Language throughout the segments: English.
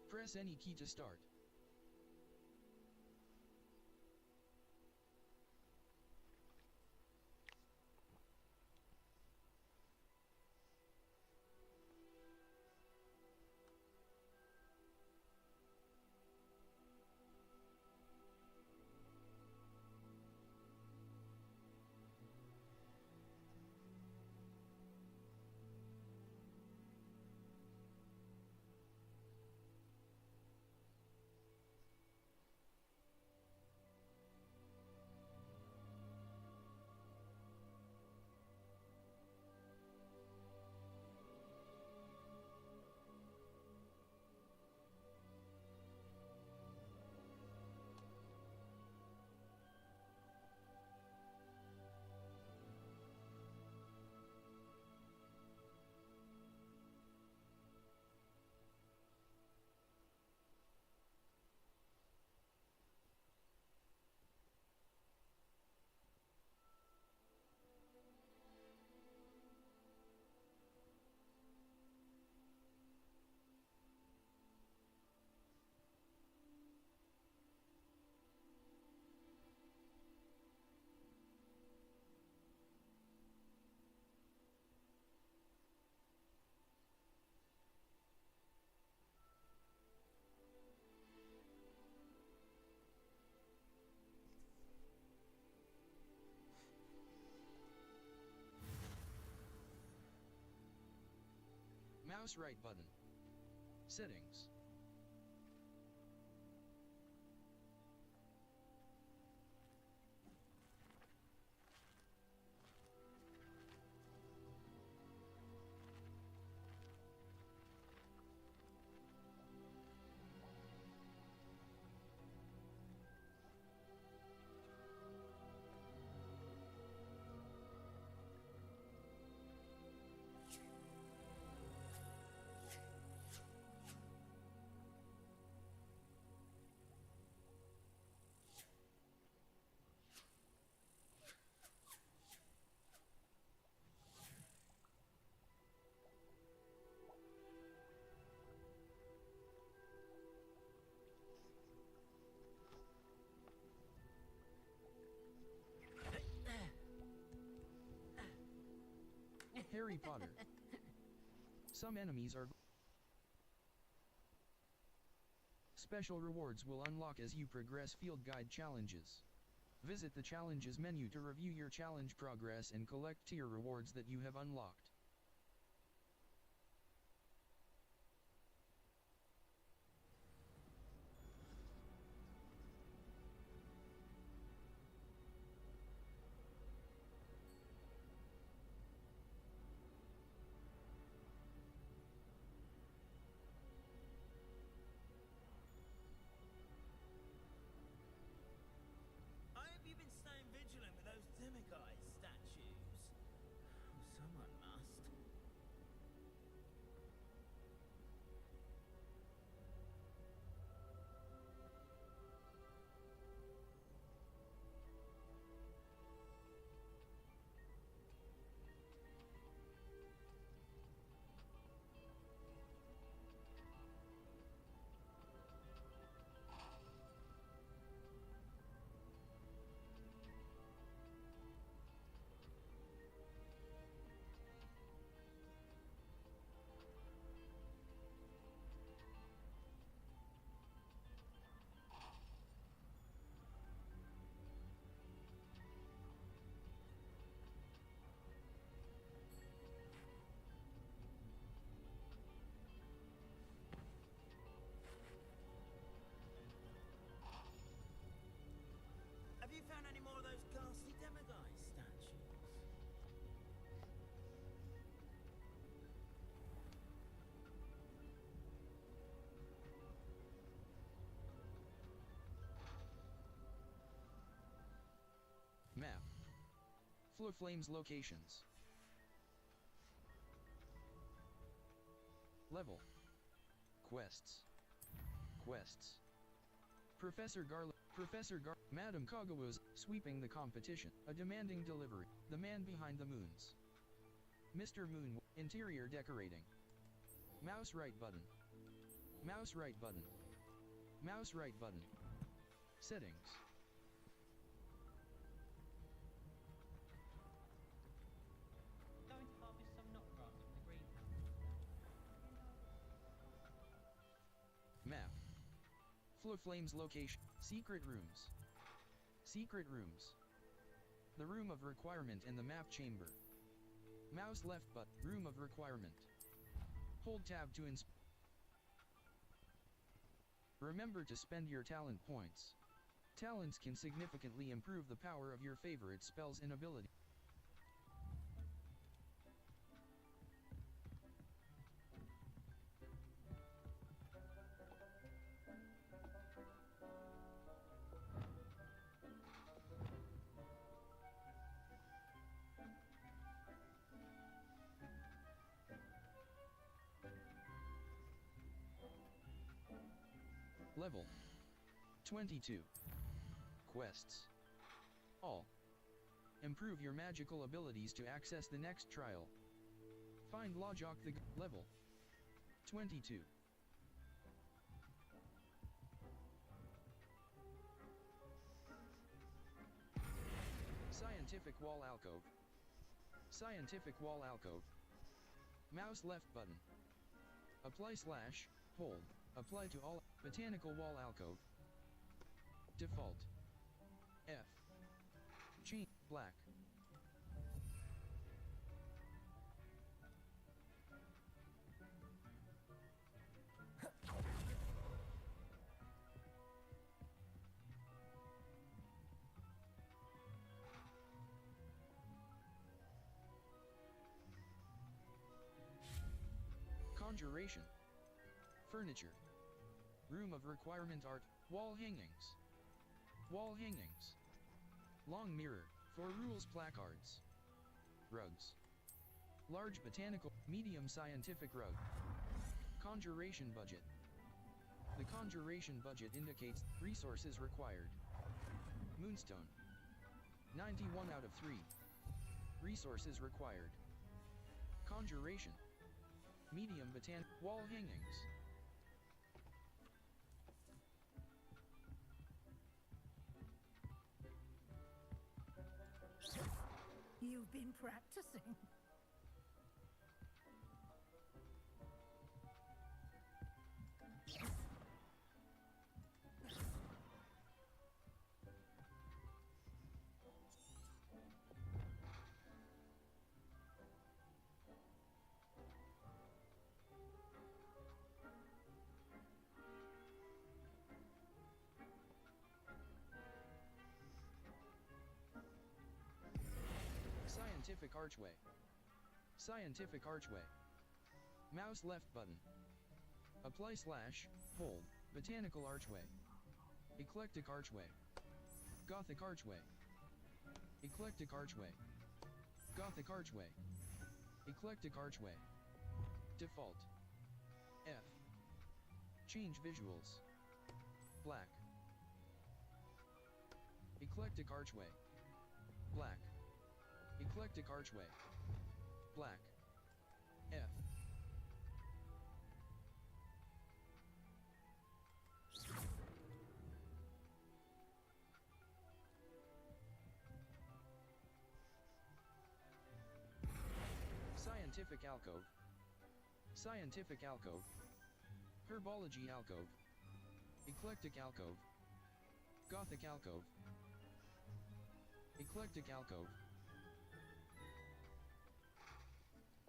Press any key to start. Mouse right button. Settings. Harry Potter. Some enemies are... Special rewards will unlock as you progress field guide challenges. Visit the challenges menu to review your challenge progress and collect tier rewards that you have unlocked. You've been staying vigilant with those demiguise statues. Oh, someone must. Have you found any more of those ghastly demiguise statues? Map. Flow Flames locations. Level. Quests. Quests. Madame Kagawa's sweeping the competition, a demanding delivery, the man behind the moons. Mr. Moon, interior decorating. Mouse right button. Mouse right button. Mouse right button. Settings. Going to harvest some knot grass from the greenhouse. Map. Floor Flames location. Secret rooms. Secret rooms. The room of requirement and the map chamber. Mouse left button. Room of requirement. Hold tab to Remember to spend your talent points. Talents can significantly improve the power of your favorite spells and ability. Level 22. Quests. All. Improve your magical abilities to access the next trial. Find Lojok the level 22. Scientific Wall Alcove. Scientific Wall Alcove. Mouse left button. Apply / hold. Apply to all. Botanical Wall Alcove. Default. F. Change. Black. Conjuration. Furniture. Room of requirement art. Wall hangings. Wall hangings. Long mirror. 4 rules placards. Rugs. Large botanical. Medium scientific rug. Conjuration budget. The conjuration budget indicates resources required. Moonstone. 91 out of 3. Resources required. Conjuration. Medium wall hangings. You've been practicing. Scientific archway. Scientific archway. Mouse left button. Apply / hold. Botanical archway. Eclectic archway. Gothic archway. Eclectic archway. Gothic archway. Eclectic archway. Default. F. Change visuals. Black. Eclectic archway. Black. Eclectic archway. Black. F. Scientific alcove. Scientific alcove. Herbology alcove. Eclectic alcove. Gothic alcove. Eclectic alcove.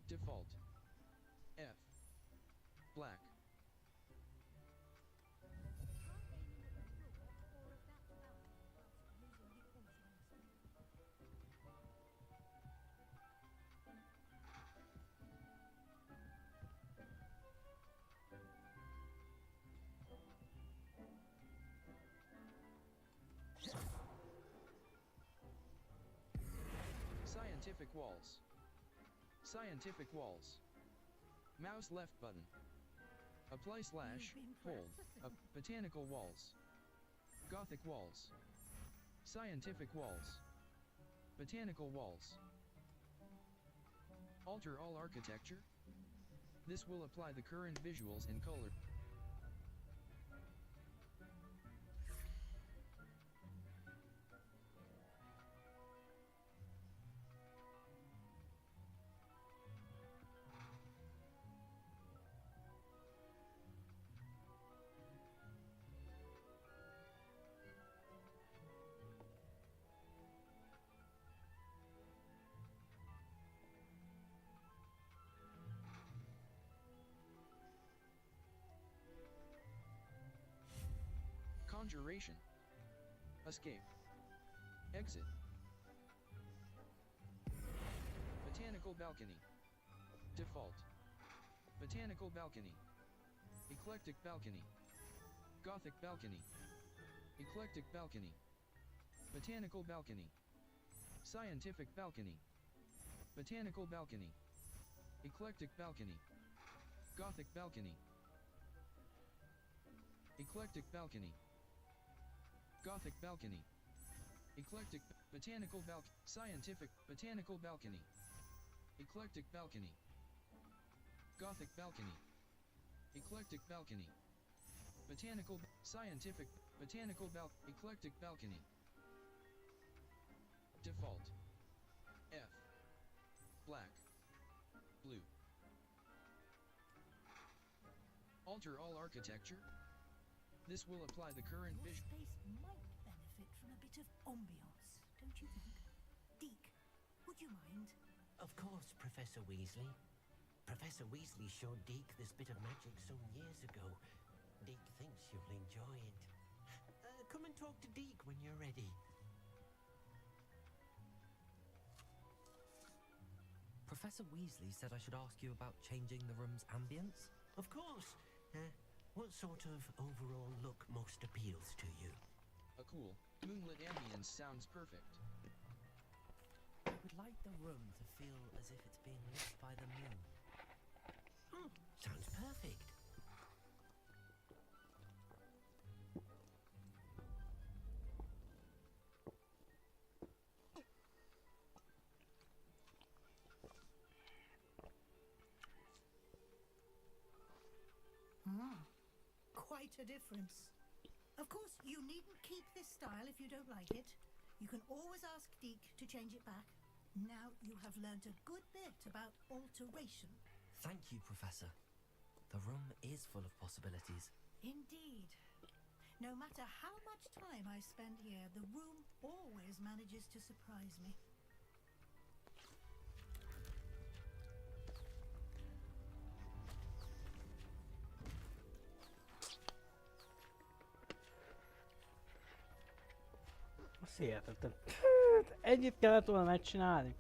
Default. F. Black. Scientific walls. Scientific walls. Mouse left button. Apply / hold. Botanical walls. Gothic walls. Scientific walls. Botanical walls. Alter all architecture. This will apply the current visuals and color. Conjuration. Escape. Exit. Botanical balcony. Default. Botanical balcony. Eclectic balcony. Gothic balcony. Eclectic balcony. Botanical balcony. Scientific balcony. Botanical balcony. Eclectic balcony. Gothic balcony. Eclectic balcony. Gothic balcony. Eclectic, botanical balcony, scientific, botanical balcony. Eclectic balcony. Gothic balcony. Eclectic balcony. Botanical, scientific, botanical eclectic balcony. Default. F. Black. Blue. Alter all architecture. This will apply the current Your vision. space might benefit from a bit of ambiance, don't you think? Deke, would you mind? Of course, Professor Weasley. Professor Weasley showed Deke this bit of magic some years ago. Deke thinks you'll enjoy it. Come and talk to Deke when you're ready. Professor Weasley said I should ask you about changing the room's ambience? Of course. What sort of overall look most appeals to you? A cool, moonlit ambience sounds perfect. I would like the room to feel as if it's being lit by the moon. Sounds perfect. Quite a difference. Of course, you needn't keep this style if you don't like it. You can always ask Deke to change it back. Now you have learnt a good bit about alteration. Thank you, Professor. The room is full of possibilities. Indeed. No matter how much time I spend here, the room always manages to surprise me. Azt hihetetlen. Ennyit kellett volna megcsinálni.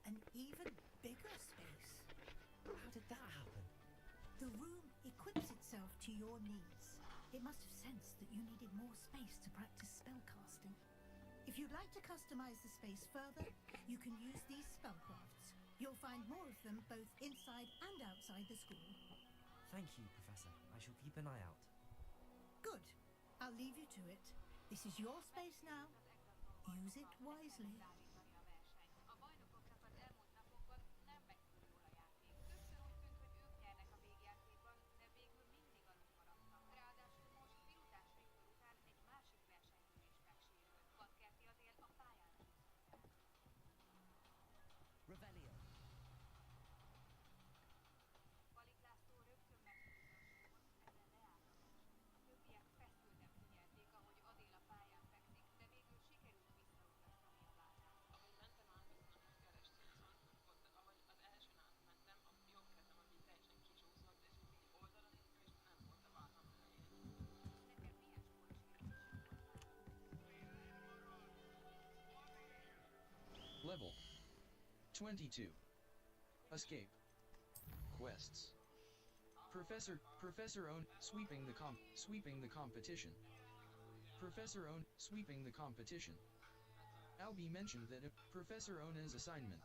An even bigger space. How did that happen? The room equips itself to your needs. It must have sensed that you needed more space to practice spellcasting. If you'd like to customize the space further, you can use these spellcrafts. You'll find more of them both inside and outside the school. Thank you, Professor. I shall keep an eye out. Good. I'll leave you to it. This is your space now. Use it wisely. Level 22. Escape. Quests. Professor Own, sweeping the competition. Professor Own, sweeping the competition. Albie mentioned that if Professor Ona's assignment.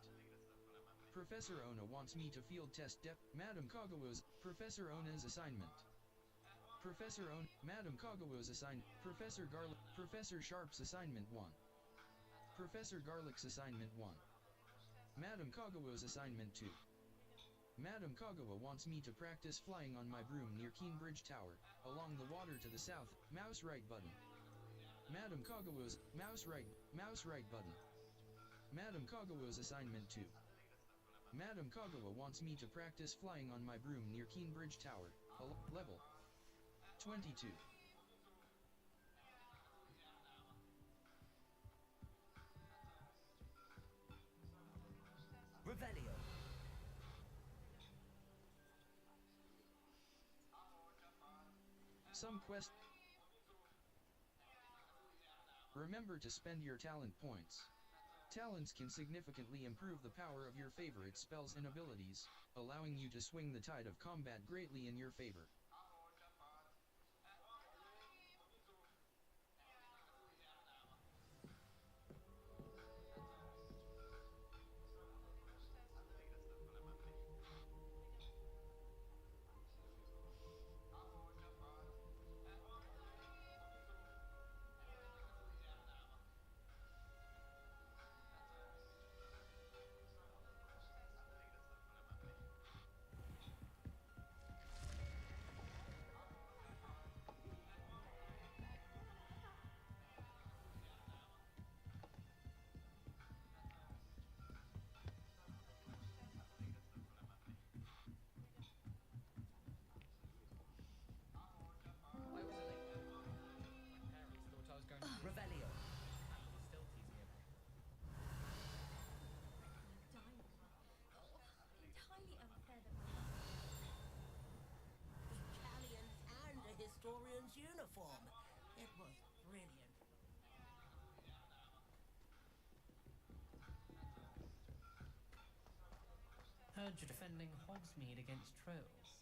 Professor Ona wants me to field test Madam Kagawa's, Professor Ona's assignment. Professor Ona, Madam Kagawa's assignment, Professor Garlic, Professor Sharp's assignment 1. Professor Garlic's assignment 1. Madam Kagawa's assignment 2. Madam Kagawa wants me to practice flying on my broom near Keenbridge Tower, along the water to the south, mouse right button. Madam Kagawa's, mouse right button. Madam Kagawa's assignment 2. Madam Kagawa wants me to practice flying on my broom near Keenbridge Tower, level 22. Some quest. Remember to spend your talent points. Talents can significantly improve the power of your favorite spells and abilities, allowing you to swing the tide of combat greatly in your favor. Revelio. Entirely unfair that Italians and a historian's uniform. It was brilliant. Heard you're defending Hogsmeade against trolls.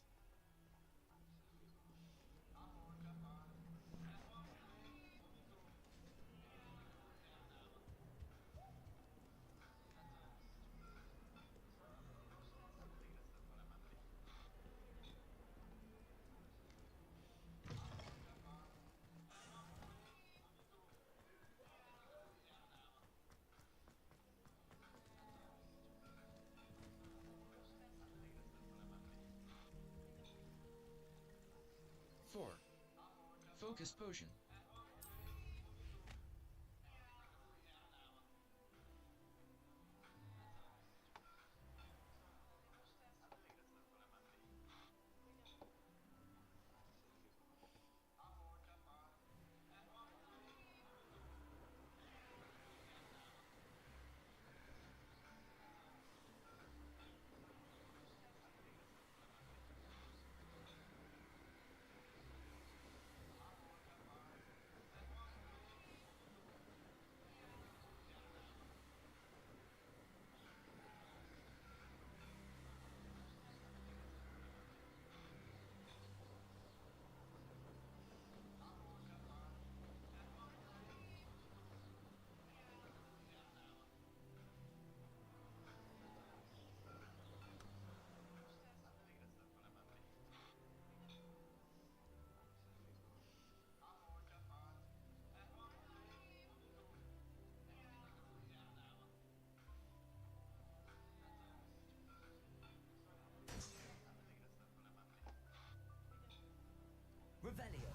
Focus potion. Revelio.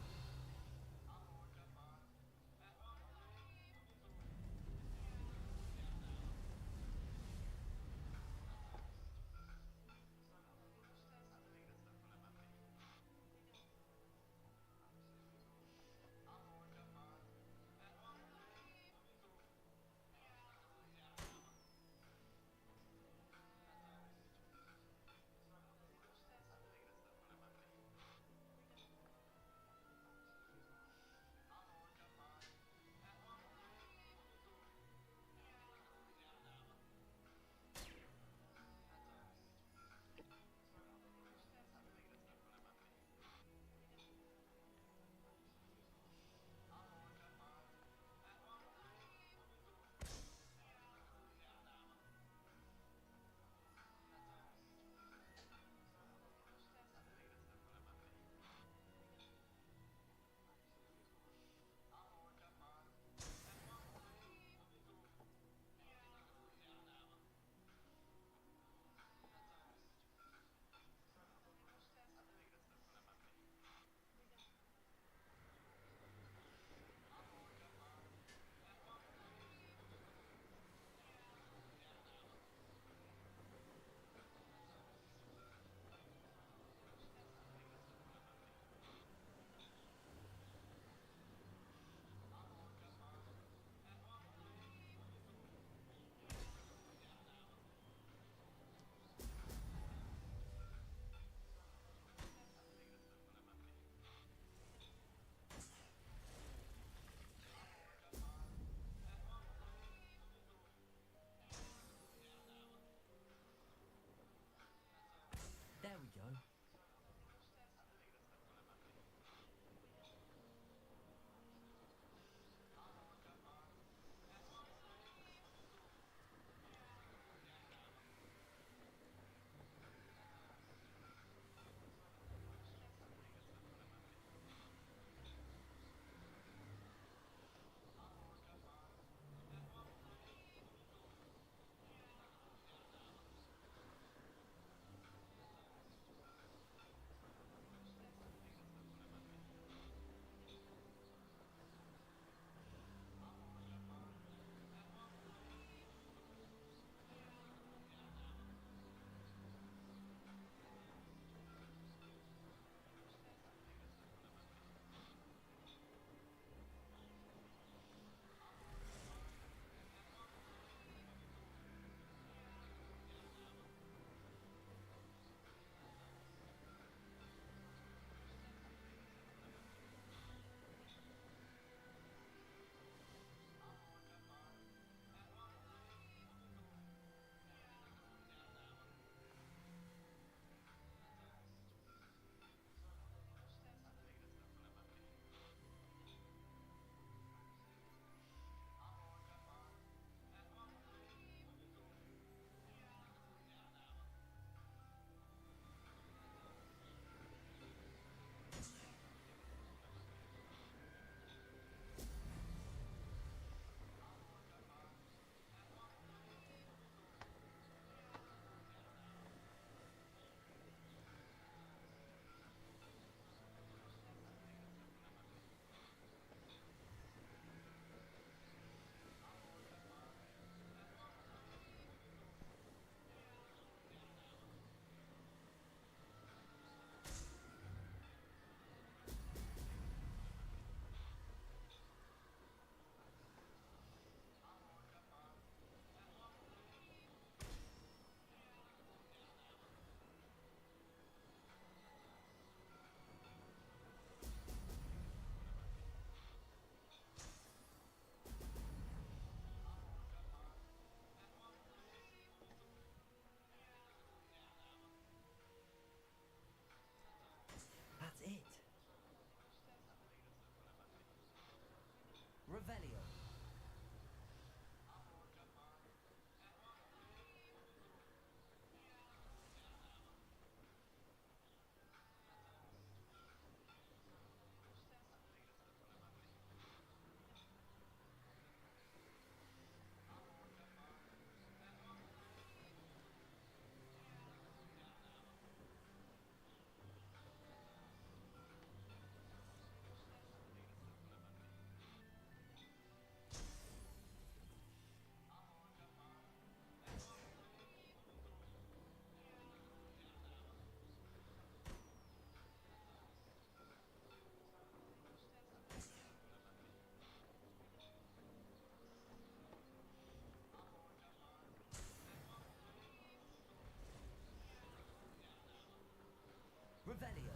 Revelio.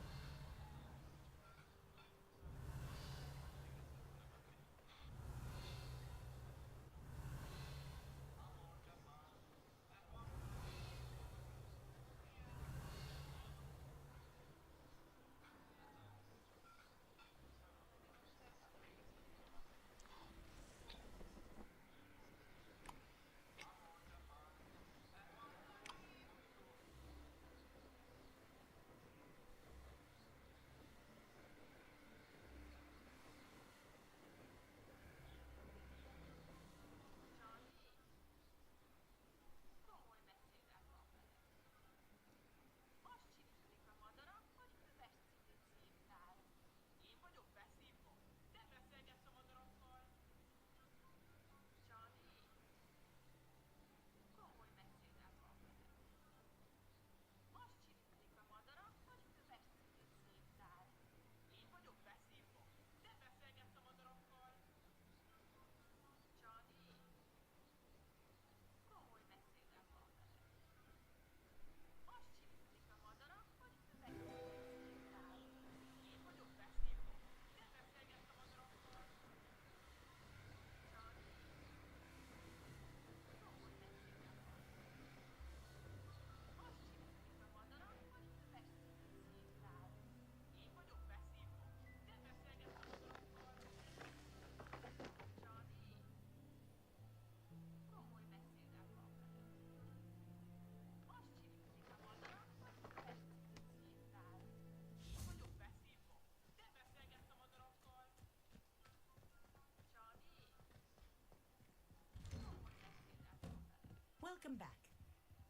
Welcome back.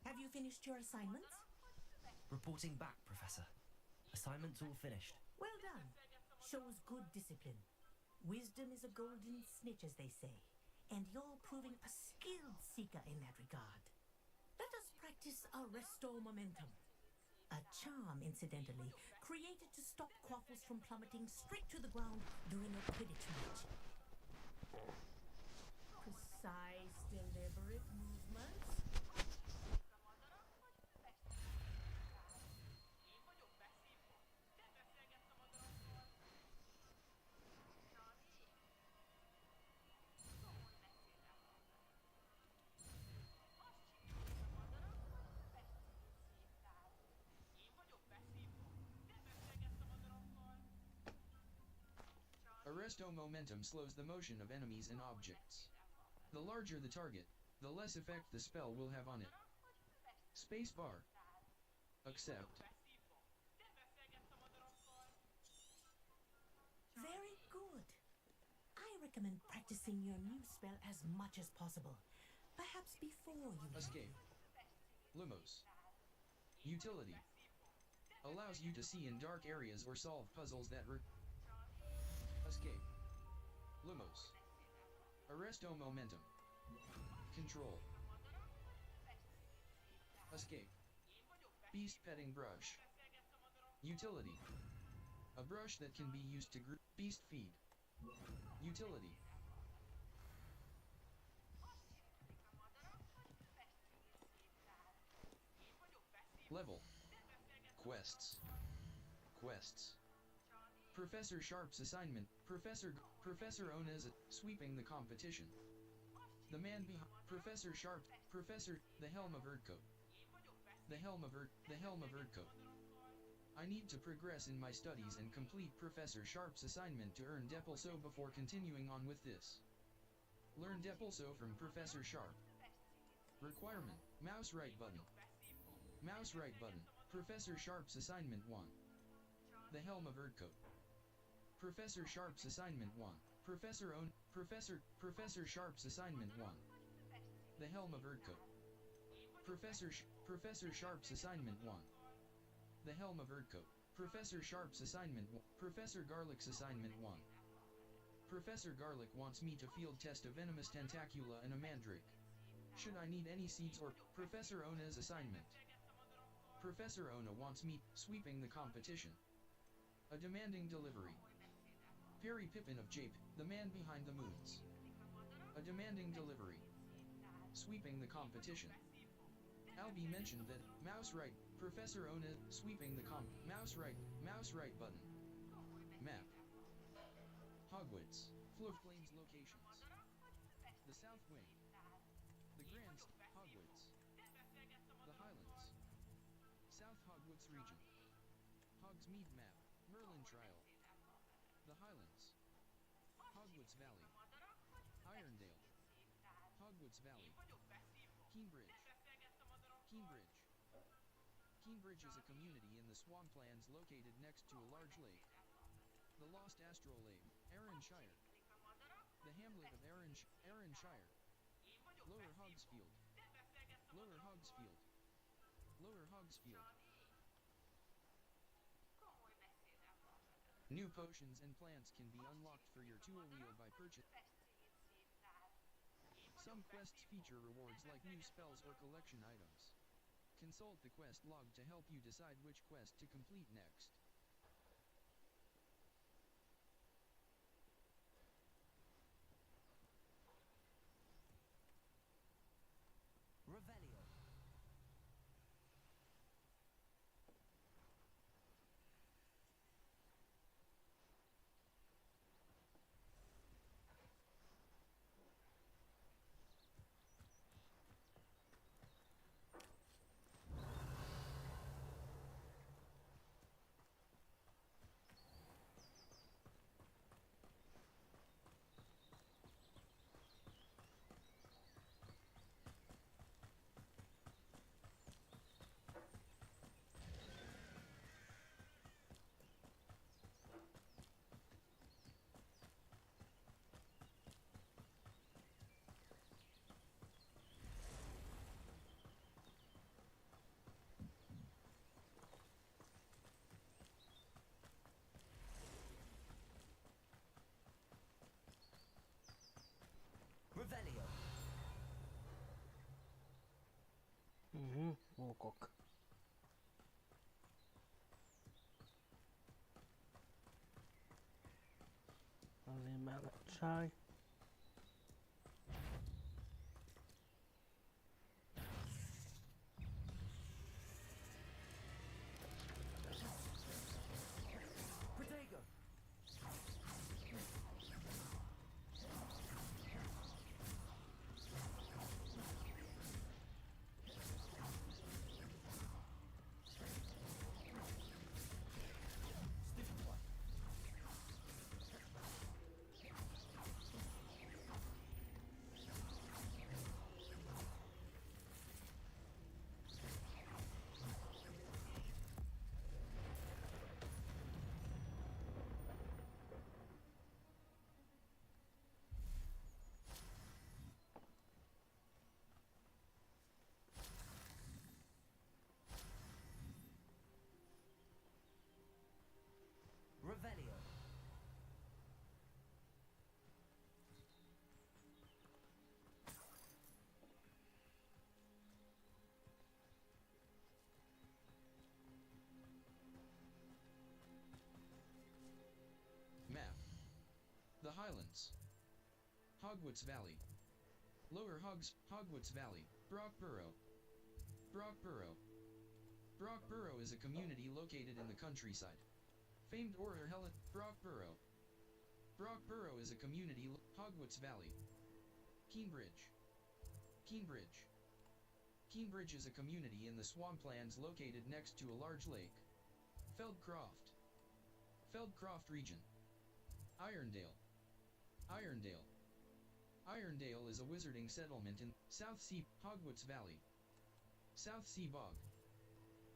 Have you finished your assignments? Reporting back, Professor. Assignments all finished. Well done. Shows good discipline. Wisdom is a golden snitch, as they say, and you're proving a skilled seeker in that regard. Let us practice Arresto Momentum. A charm, incidentally, created to stop quaffles from plummeting straight to the ground during a Quidditch match. Precise, deliberate movements. Arresto momentum slows the motion of enemies and objects. The larger the target, the less effect the spell will have on it. Spacebar. Accept. Very good. I recommend practicing your new spell as much as possible. Perhaps before you... Escape. Lumos. Utility. Allows you to see in dark areas or solve puzzles that Escape. Lumos. Arresto momentum. Control. Escape. Beast petting brush. Utility. A brush that can be used to group beast feed. Utility. Level. Quests. Quests. Professor Sharp's assignment. Professor Ona's sweeping the competition. The man behind Professor Sharp. The helm of Erdcote. The helm of Erdcote. I need to progress in my studies and complete Professor Sharp's assignment to earn Depulso before continuing on with this. Learn Depulso from Professor Sharp. Requirement. Mouse right button. Mouse right button. Professor Sharp's assignment 1. The helm of Erdcote. Professor Sharp's assignment 1. Professor Sharp's assignment 1. The helm of Erdcote. Professor Sharp's assignment 1. The helm of Erdcote. Professor Sharp's assignment 1. Professor Garlick's assignment 1. Professor Garlick wants me to field test a venomous tentacula and a mandrake. Should I need any seeds or Professor Ona's assignment? Professor Ona wants me sweeping the competition. A demanding delivery. Perry Pippin of Jape, the man behind the moons. A demanding delivery. Sweeping the competition. Albie mentioned that, mouse right, Professor Ona, sweeping the mouse right button. Map. Hogwarts. Floor Flames locations. The South Wing. The Grand Hogwarts. The Highlands. South Hogwarts region. Hogsmeade map. Merlin Trial. The Highlands. Hogwarts Valley. Irondale. Hogwarts Valley. Keenbridge. Keenbridge. Keenbridge is a community in the swamplands located next to a large lake. The Lost Astral Lake, Arranshire. The hamlet of Arranshire. Lower Hogsfield. Lower Hogsfield. Lower Hogsfield. New potions and plants can be unlocked for your tool wheel by purchase. Some quests feature rewards like new spells or collection items. Consult the quest log to help you decide which quest to complete next. Revelio. Revelio. Mókok. Azért mellett sáj. Protego. Revelio. Map. The Highlands. Hogwarts Valley. Lower Hogwarts Valley. Brockborough. Brockborough. Brockborough is a community located in the countryside. Famed orator Helen Brockborough. Brockborough is a community Hogwarts Valley. Keenbridge. Keenbridge. Keenbridge is a community in the swamplands located next to a large lake. Feldcroft. Feldcroft region. Irondale. Irondale. Irondale is a wizarding settlement in South Sea, Hogwarts Valley. South Sea Bog.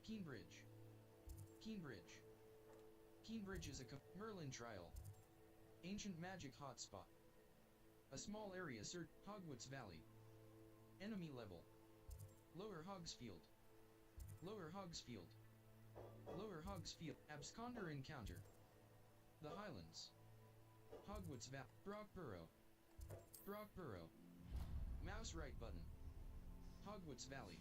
Keenbridge. Keenbridge. Keenbridge is a Merlin Trial. Ancient magic hotspot. A small area search Hogwarts Valley. Enemy level. Lower Hogsfield. Lower Hogsfield. Lower Hogsfield. Absconder encounter. The Highlands. Hogwarts Valley. Brockborough. Brockborough. Mouse right button. Hogwarts Valley.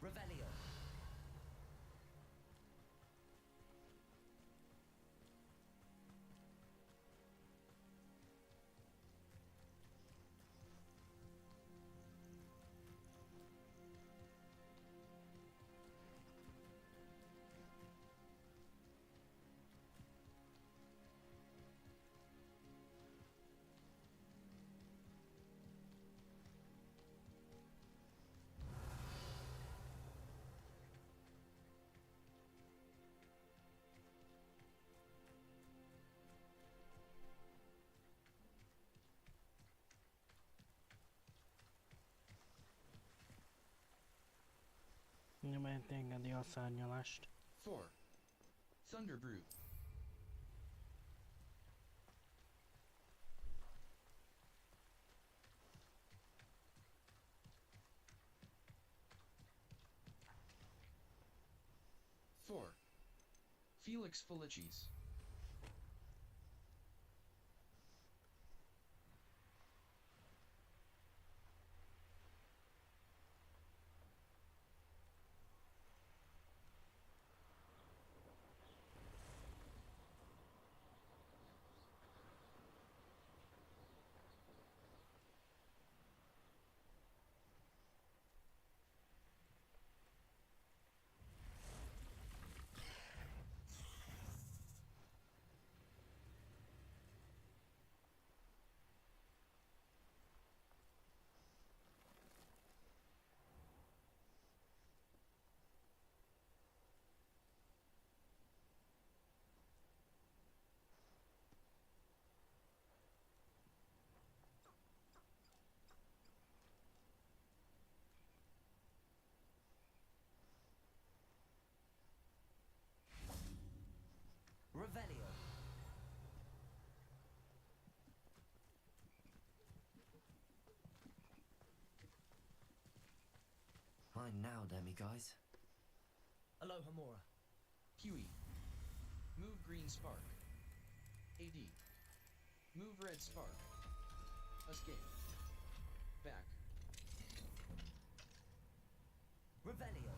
Revelio. Nyomát engedi a szárnyalást. 4. Thunder Brew. 4. Felix Felicis. Revelio. Fine now, guys. Alohomora. Huey. Move green spark. AD. Move red spark. Escape. Back. Revelio.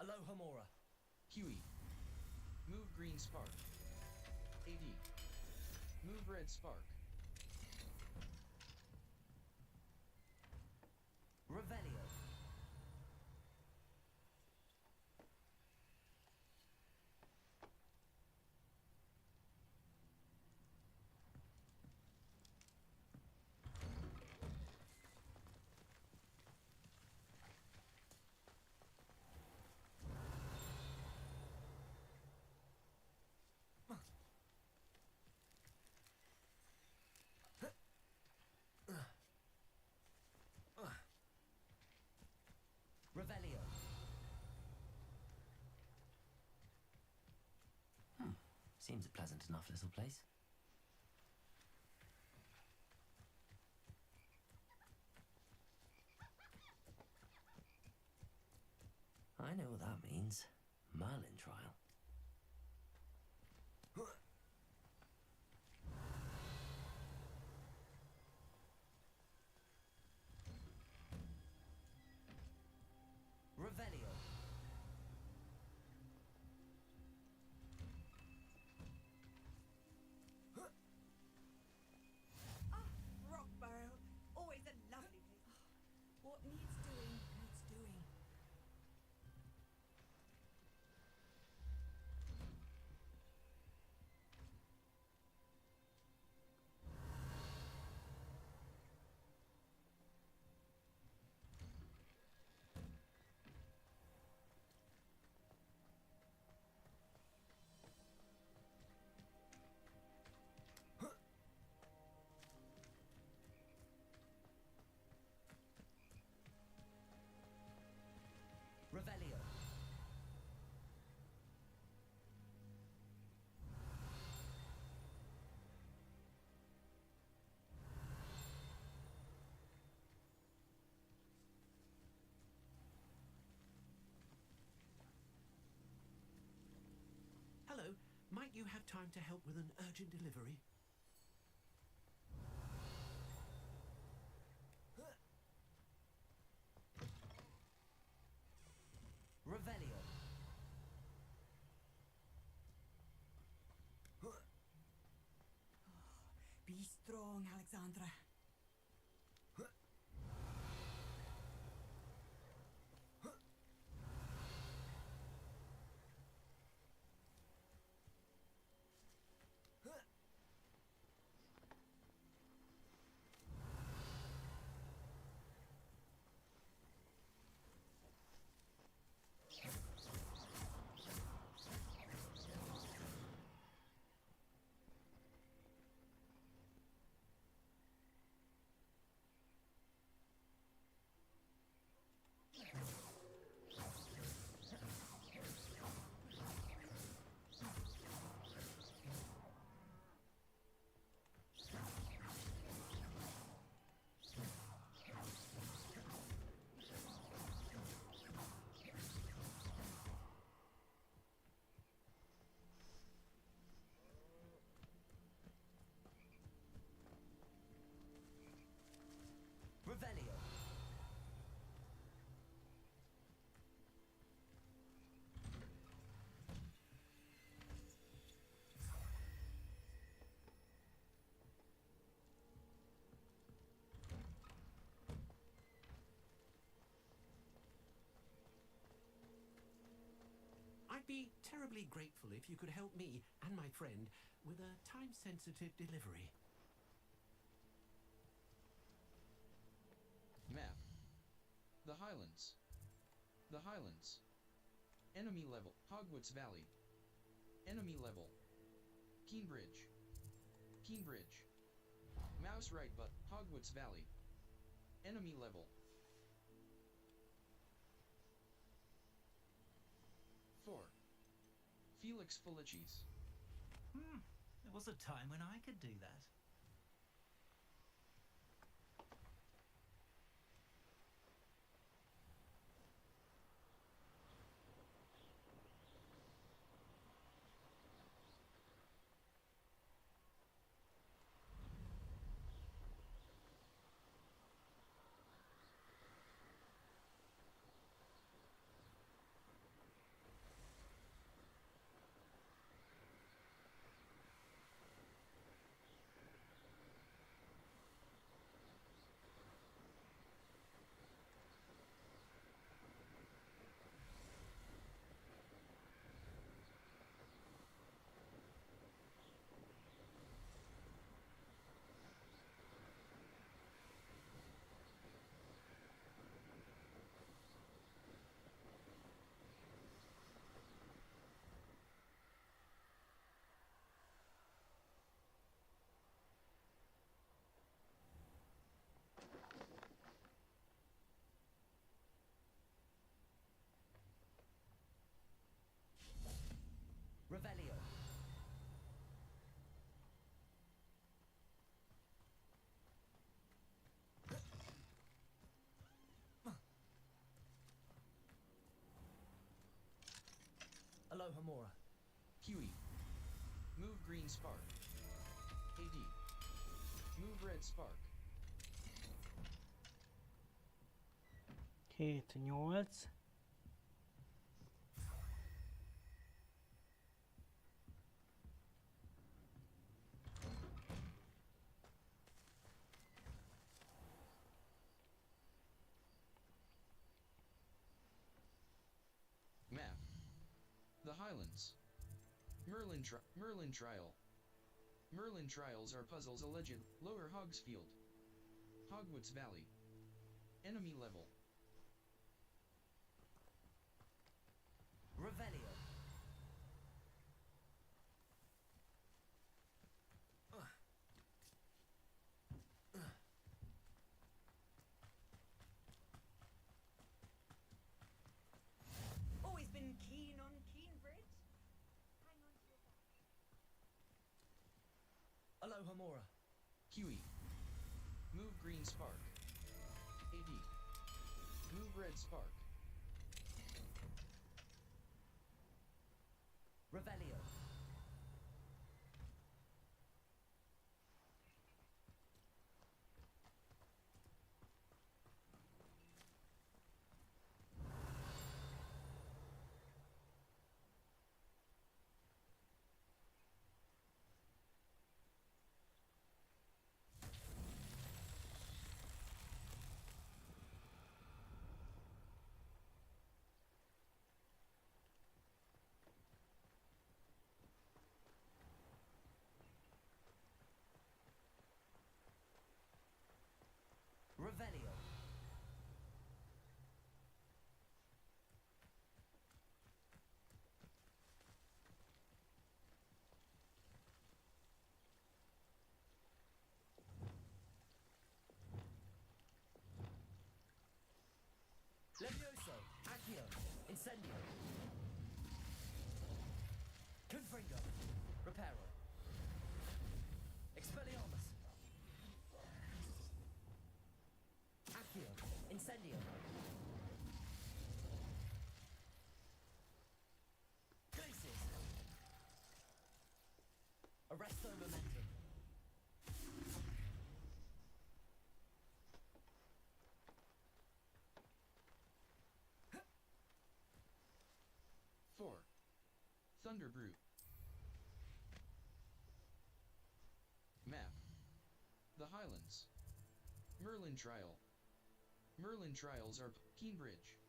Alohomora. Huey. Move green spark. AD. Move red spark. Revelio. Revelio. Seems a pleasant enough little place. I know what that means. Merlin trial. Revelio. Rock barrel. Always a lovely place. What needs doing, needs doing. like you have time to help with an urgent delivery? Revelio. Be strong, Alexandra. Revelio. I'd be terribly grateful if you could help me and my friend with a time-sensitive delivery. Map. The Highlands. The Highlands. Enemy level, Hogwarts Valley. Enemy level. Keenbridge. Keenbridge. Mouse right but, Hogwarts Valley. Enemy level. 4. Felix Felicis. There was a time when I could do that. Revelio. Aloha Mora. QE. Move green spark. AD. Move red spark. 7-8. Map. The Highlands. Merlin Trial. Merlin Trials are puzzles alleged. Lower Hogsfield. Hogwarts Valley. Enemy level. Revelio. Always been keen on Keenbridge. Hang on to your back. Aloha Mora. QE. Move green spark. AD. Move red spark. Revelio. Revelio. Levioso. Accio. Incendio. Confringo. Reparo. Expelliarmus. Accio. Incendio. Glacis. Arresto momentum. Four. Thunder Brute. Map. The Highlands. Merlin Trial. Merlin Trials are Keenbridge.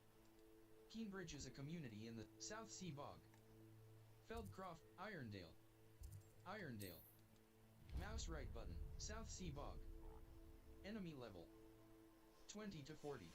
Keenbridge is a community in the South Sea Bog. Feldcroft, Irondale. Irondale. Mouse right button, South Sea Bog. Enemy level 20 to 40.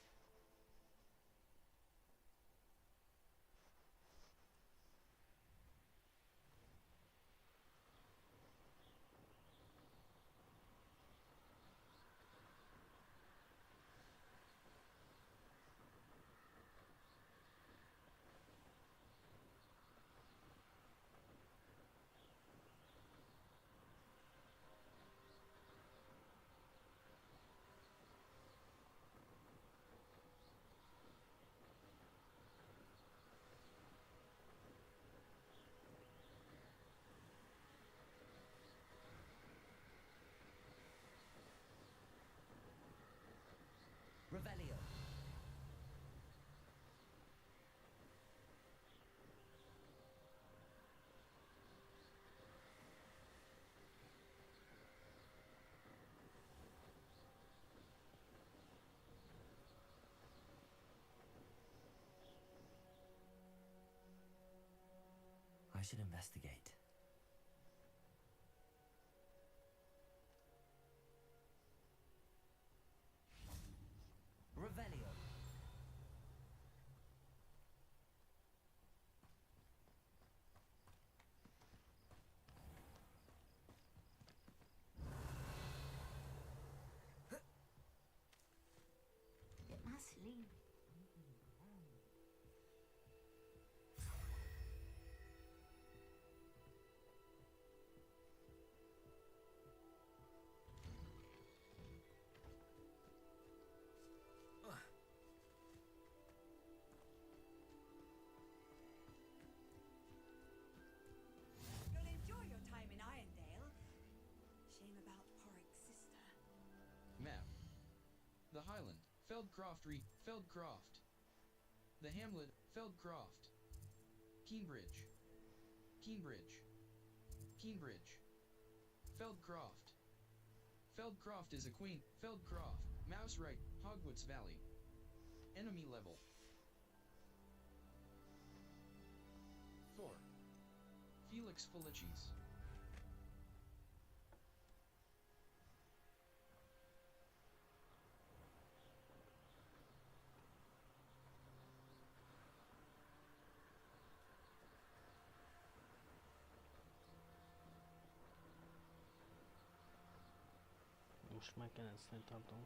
Revelio. I should investigate. Revelio. It must leave. You'll enjoy your time in Irondale. Shame about Porrick's sister. Map. The Highland, Feldcroft. The Hamlet, Feldcroft. Keenbridge. Feldcroft. Feldcroft is a queen. Feldcroft. Mouse right, Hogwarts Valley. Enemy level 4. Felix Felicis. Most már 9-nél tartom.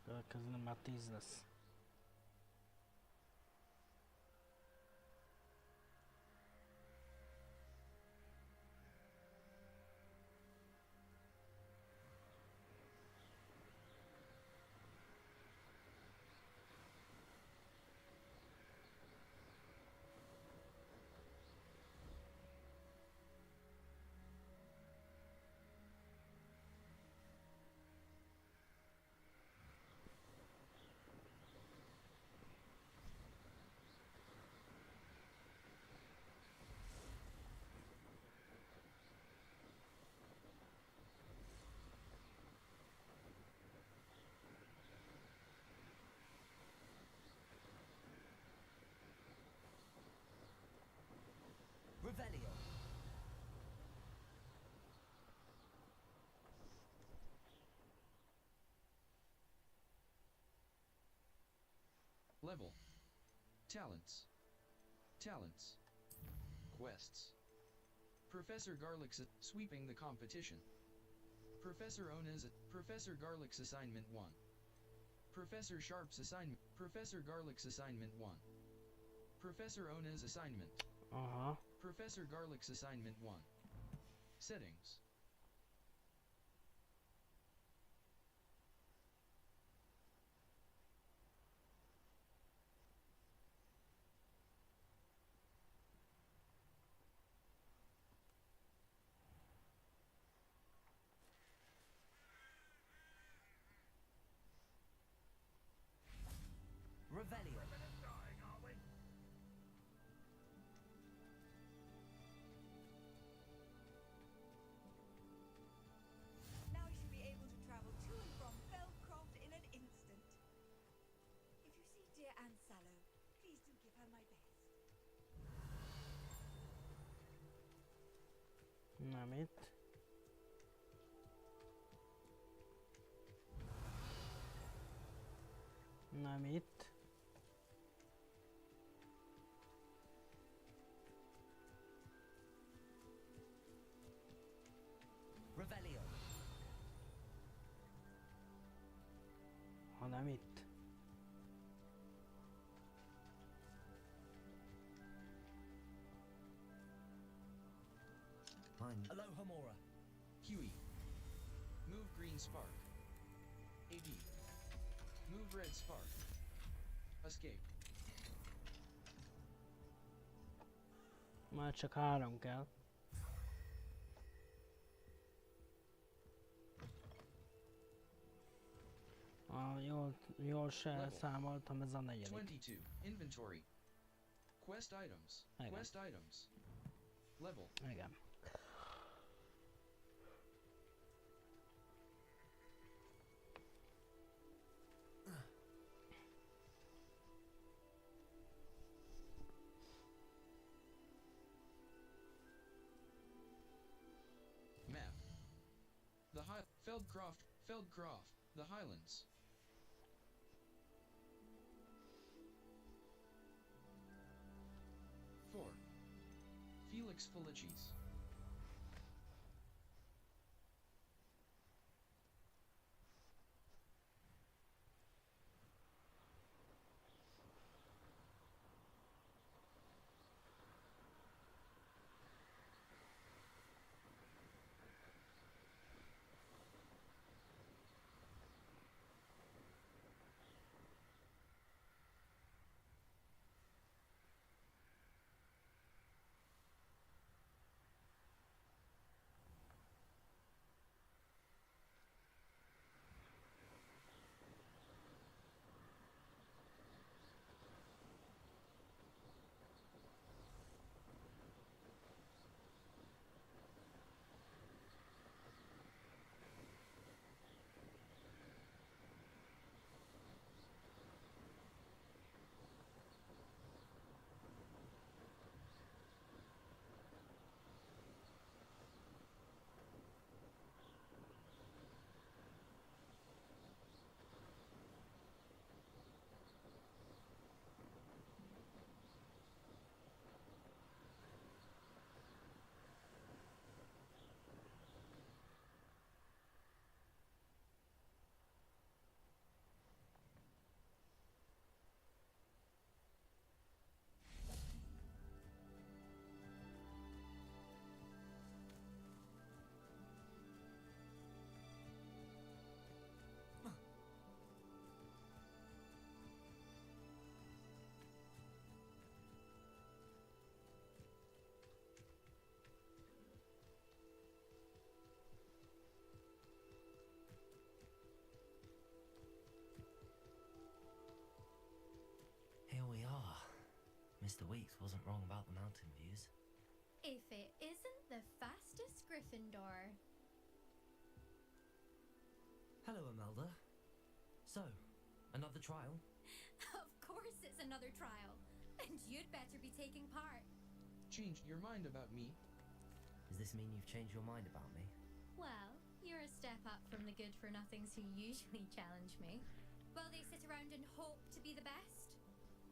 Következően már 10 lesz. Revelio. Level. Talents. Talents. Quests. Professor Garlick's sweeping the competition. Professor Garlick's assignment 1. Professor Sharp's assignment. Professor Garlick's assignment 1. Professor Ona's assignment. Professor Garlick's assignment 1. Settings. Revelio. Now we should be able to travel to and from Feldcroft in an instant. If you see dear Aunt Sallow, please do give her my best. Nem itt. Nem itt. Revelio. Hanem itt. Fine. Aloha Mora. Huey. Move green spark. AD. Move red spark. Escape. Már csak 3 kell. Jól se számoltam, ez a 4. 22. Inventory. Quest items. Igen. Quest items. Level. Igen. Map. Feldcroft, the Highlands. Felix Felicis. Mr. Weeks wasn't wrong about the mountain views. If it isn't the fastest Gryffindor. Hello, Imelda. So, another trial? Of course it's another trial. And you'd better be taking part. Changed your mind about me? Does this mean you've changed your mind about me? Well, you're a step up from the good-for-nothings who usually challenge me. While they sit around and hope to be the best.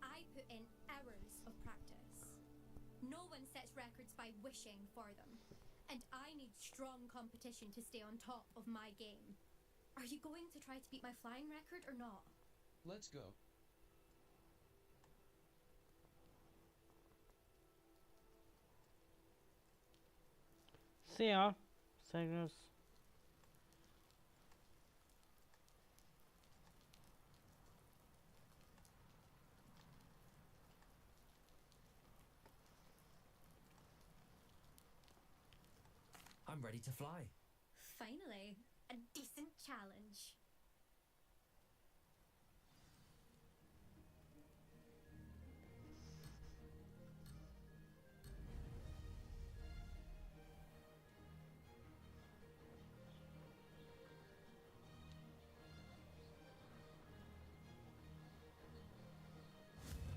I put in hours of practice. No one sets records by wishing for them. And I need strong competition to stay on top of my game. Are you going to try to beat my flying record or not? Let's go. Szia! Szervusz! I'm ready to fly. Finally, a decent challenge.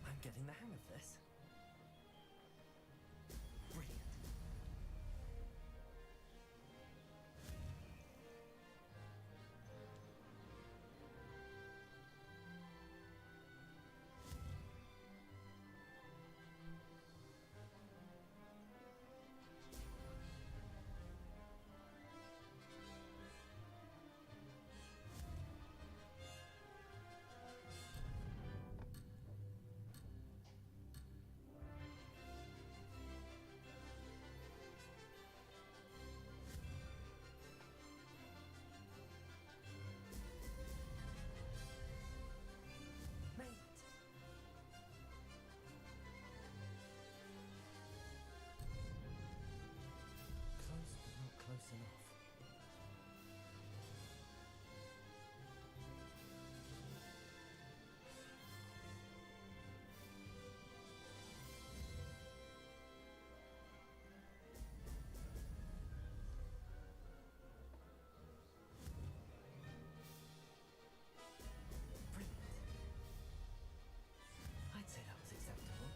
I'm getting the hang of this. Brilliant. Made it. Close, but not close enough. Brilliant. I'd say that was acceptable.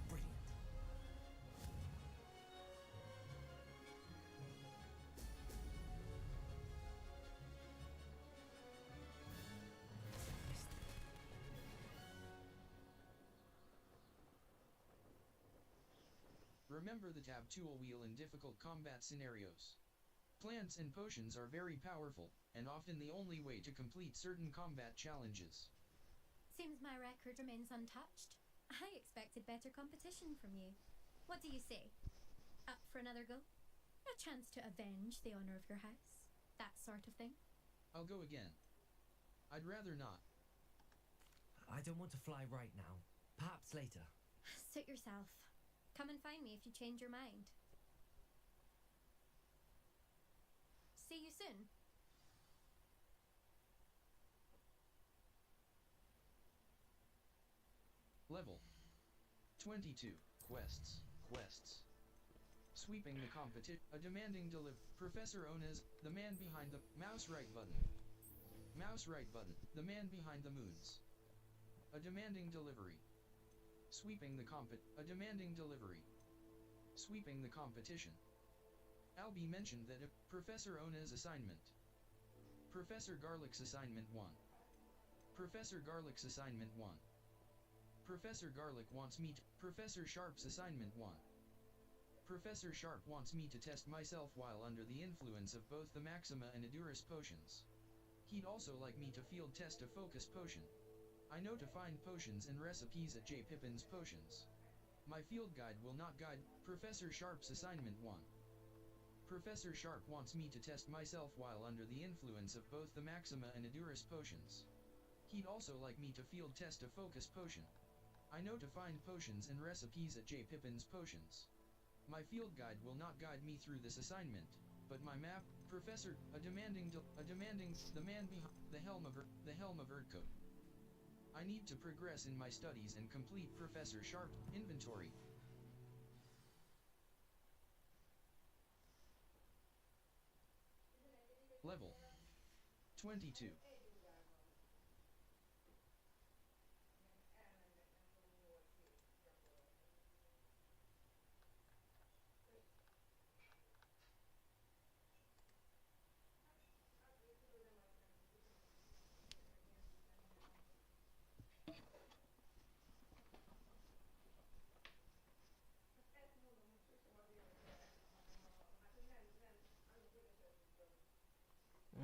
Brilliant. Brilliant. Missed it. Remember the tab tool wheel in difficult combat scenarios. Plants and potions are very powerful, and often the only way to complete certain combat challenges. Seems my record remains untouched. I expected better competition from you. What do you say? Up for another go? A chance to avenge the honor of your house? That sort of thing? I'll go again. I'd rather not. I don't want to fly right now. Perhaps later. Suit yourself. Come and find me if you change your mind. See you soon. Level 22. Quests. Sweeping the competition. A demanding Professor Ona's, the man behind the mouse right button. Mouse right button. The man behind the moons. A demanding delivery. Sweeping the A demanding delivery. Sweeping the competition. Albie mentioned that Professor Ona's assignment. Professor Garlick's assignment 1. Professor Garlick's assignment 1. Professor Garlick wants me to. Professor Sharp's assignment 1. Professor Sharp wants me to test myself while under the influence of both the Maxima and Edurus potions. He'd also like me to field test a focus potion. I know to find potions and recipes at J. Pippin's Potions. My field guide will not guide Professor Sharp's assignment 1. Professor Sharp wants me to test myself while under the influence of both the Maxima and Edurus potions. He'd also like me to field test a focus potion. I know to find potions and recipes at J. Pippin's Potions. My field guide will not guide me through this assignment, but my map, Professor, the man behind the helm of Erdcode. I need to progress in my studies and complete Professor Sharp inventory. Level 22.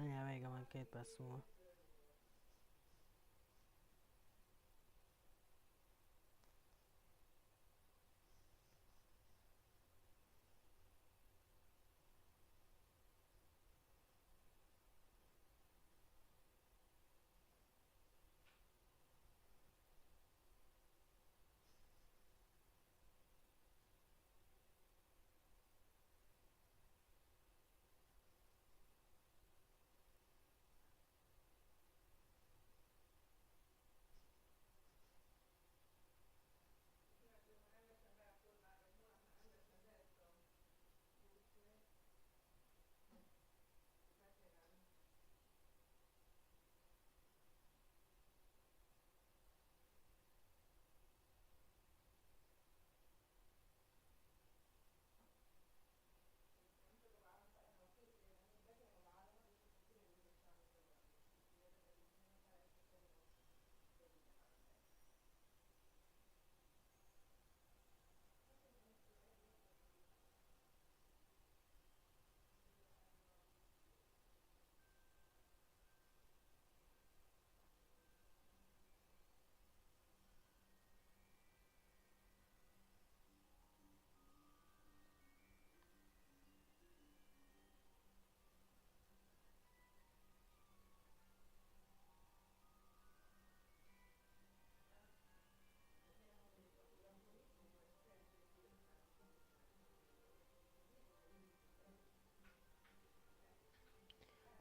Igen, vége van 2 perc múlva.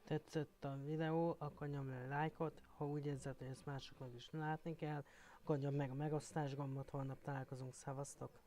Tetszett a videó, akkor nyomj le lájkot, ha úgy érzed, hogy ezt másoknak is látni kell, akkor nyomd meg a megosztás gombot, holnap találkozunk, szevasztok!